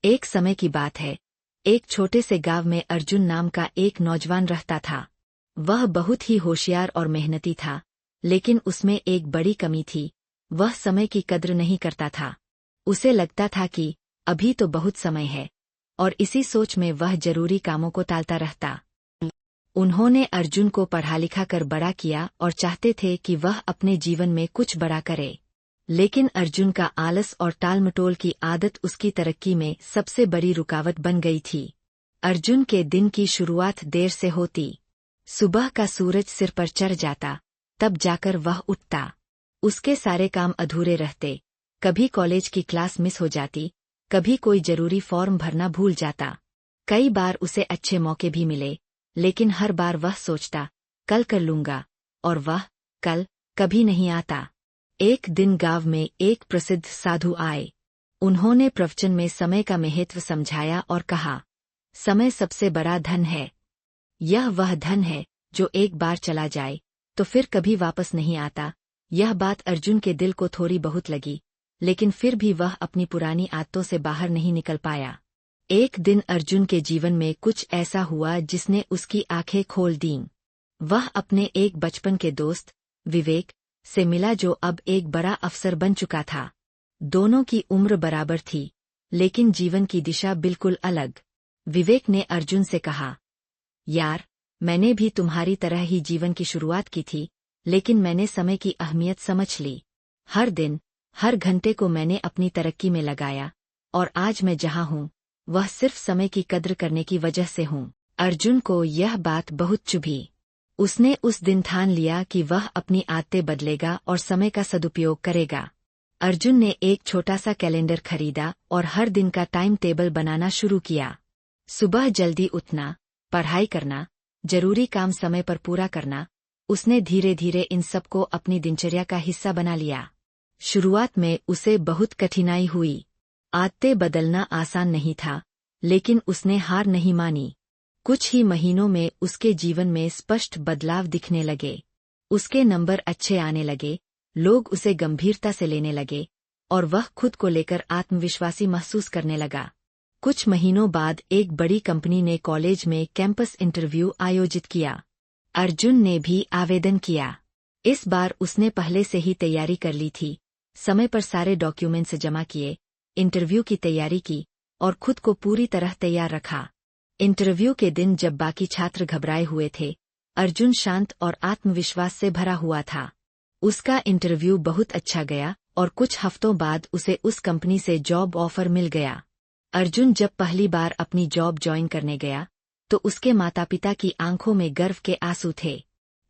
एक समय की बात है। एक छोटे से गांव में अर्जुन नाम का एक नौजवान रहता था। वह बहुत ही होशियार और मेहनती था, लेकिन उसमें एक बड़ी कमी थी। वह समय की कद्र नहीं करता था। उसे लगता था कि अभी तो बहुत समय है, और इसी सोच में वह जरूरी कामों को टालता रहता। उन्होंने अर्जुन को पढ़ा लिखा कर बड़ा किया और चाहते थे कि वह अपने जीवन में कुछ बड़ा करे। लेकिन अर्जुन का आलस और टालमटोल की आदत उसकी तरक्की में सबसे बड़ी रुकावट बन गई थी। अर्जुन के दिन की शुरुआत देर से होती। सुबह का सूरज सिर पर चढ़ जाता, तब जाकर वह उठता। उसके सारे काम अधूरे रहते। कभी कॉलेज की क्लास मिस हो जाती, कभी कोई जरूरी फॉर्म भरना भूल जाता। कई बार उसे अच्छे मौके भी मिले, लेकिन हर बार वह सोचता, कल कर लूंगा, और वह कल कभी नहीं आता। एक दिन गांव में एक प्रसिद्ध साधु आए। उन्होंने प्रवचन में समय का महत्व समझाया और कहा, समय सबसे बड़ा धन है। यह वह धन है जो एक बार चला जाए तो फिर कभी वापस नहीं आता। यह बात अर्जुन के दिल को थोड़ी बहुत लगी, लेकिन फिर भी वह अपनी पुरानी आदतों से बाहर नहीं निकल पाया। एक दिन अर्जुन के जीवन में कुछ ऐसा हुआ जिसने उसकी आंखें खोल दीं। वह अपने एक बचपन के दोस्त विवेक से मिला, जो अब एक बड़ा अफसर बन चुका था। दोनों की उम्र बराबर थी, लेकिन जीवन की दिशा बिल्कुल अलग। विवेक ने अर्जुन से कहा, यार, मैंने भी तुम्हारी तरह ही जीवन की शुरुआत की थी, लेकिन मैंने समय की अहमियत समझ ली। हर दिन, हर घंटे को मैंने अपनी तरक्की में लगाया, और आज मैं जहाँ हूँ, वह सिर्फ समय की कद्र करने की वजह से हूँ। अर्जुन को यह बात बहुत चुभी। उसने उस दिन ठान लिया कि वह अपनी आदतें बदलेगा और समय का सदुपयोग करेगा। अर्जुन ने एक छोटा सा कैलेंडर खरीदा और हर दिन का टाइम टेबल बनाना शुरू किया। सुबह जल्दी उठना, पढ़ाई करना, जरूरी काम समय पर पूरा करना। उसने धीरे धीरे इन सबको अपनी दिनचर्या का हिस्सा बना लिया। शुरुआत में उसे बहुत कठिनाई हुई। आदतें बदलना आसान नहीं था, लेकिन उसने हार नहीं मानी। कुछ ही महीनों में उसके जीवन में स्पष्ट बदलाव दिखने लगे। उसके नंबर अच्छे आने लगे, लोग उसे गंभीरता से लेने लगे, और वह खुद को लेकर आत्मविश्वासी महसूस करने लगा। कुछ महीनों बाद एक बड़ी कंपनी ने कॉलेज में कैंपस इंटरव्यू आयोजित किया। अर्जुन ने भी आवेदन किया। इस बार उसने पहले से ही तैयारी कर ली थी, समय पर सारे डॉक्यूमेंट्स जमा किए, इंटरव्यू की तैयारी की, और खुद को पूरी तरह तैयार रखा। इंटरव्यू के दिन जब बाकी छात्र घबराए हुए थे, अर्जुन शांत और आत्मविश्वास से भरा हुआ था। उसका इंटरव्यू बहुत अच्छा गया और कुछ हफ्तों बाद उसे उस कंपनी से जॉब ऑफर मिल गया। अर्जुन जब पहली बार अपनी जॉब ज्वाइन करने गया, तो उसके माता पिता की आंखों में गर्व के आंसू थे।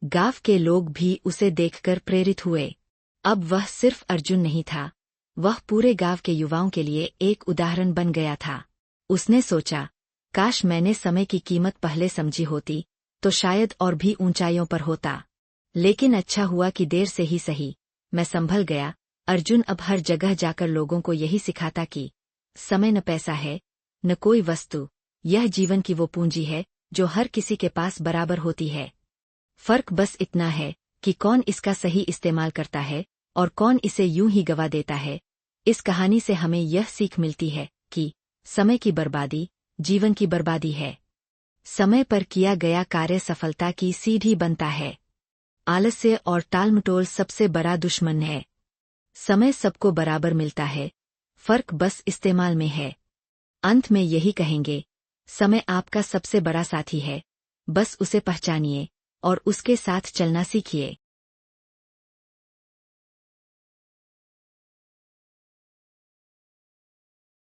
गांव के लोग भी उसे देखकर प्रेरित हुए। अब वह सिर्फ अर्जुन नहीं था, वह पूरे गांव के युवाओं के लिए एक उदाहरण बन गया था। उसने सोचा, काश मैंने समय की कीमत पहले समझी होती, तो शायद और भी ऊंचाइयों पर होता। लेकिन अच्छा हुआ कि देर से ही सही, मैं संभल गया। अर्जुन अब हर जगह जाकर लोगों को यही सिखाता कि समय न पैसा है, न कोई वस्तु, यह जीवन की वो पूंजी है जो हर किसी के पास बराबर होती है। फर्क बस इतना है कि कौन इसका सही इस्तेमाल करता है और कौन इसे यूं ही गवा देता है। इस कहानी से हमें यह सीख मिलती है कि समय की बर्बादी जीवन की बर्बादी है। समय पर किया गया कार्य सफलता की सीढ़ी बनता है। आलस्य और टालमटोल सबसे बड़ा दुश्मन है। समय सबको बराबर मिलता है, फर्क बस इस्तेमाल में है। अंत में यही कहेंगे, समय आपका सबसे बड़ा साथी है, बस उसे पहचानिए और उसके साथ चलना सीखिए।